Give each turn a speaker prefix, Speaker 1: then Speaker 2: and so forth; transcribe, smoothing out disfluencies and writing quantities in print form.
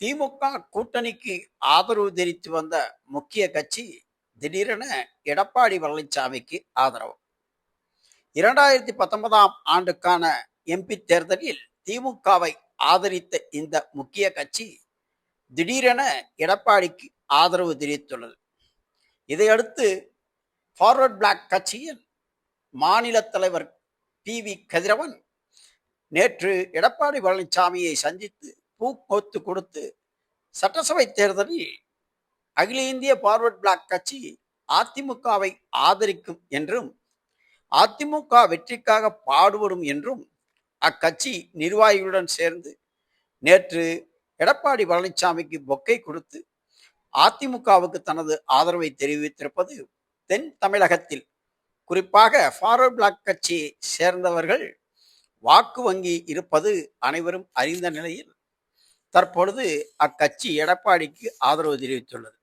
Speaker 1: திமுக கூட்டணிக்கு ஆதரவு தெரிவித்து வந்த முக்கிய கட்சி திடீரென எடப்பாடி பழனிசாமிக்கு ஆதரவு. 2019ஆம் ஆண்டுக்கான எம்பி தேர்தலில் திமுகவை ஆதரித்த இந்த முக்கிய கட்சி திடீரென எடப்பாடிக்கு ஆதரவு தெரிவித்துள்ளது. இதையடுத்து ஃபார்வர்ட் பிளாக் கட்சியின் மாநில தலைவர் PV கதிரவன் நேற்று எடப்பாடி பழனிசாமியை சந்தித்து பூக்கொத்து கொடுத்து சட்டசபை தேர்தலில் அகில இந்திய ஃபார்வர்ட் பிளாக் கட்சி அதிமுகவை ஆதரிக்கும் என்றும் அதிமுக வெற்றிக்காக பாடுபடும் என்றும் அக்கட்சி நிர்வாகிகளுடன் சேர்ந்து நேற்று எடப்பாடி பழனிசாமிக்கு பொக்கை கொடுத்து அதிமுகவுக்கு தனது ஆதரவை தெரிவித்திருப்பது தென் தமிழகத்தில் குறிப்பாக ஃபார்வர்ட் பிளாக் கட்சியை சேர்ந்தவர்கள் வாக்கு வங்கி இருப்பது அனைவரும் அறிந்த நிலையில் தற்பொழுது அக்கட்சி எடப்பாடிக்கு ஆதரவு தெரிவித்துள்ளது.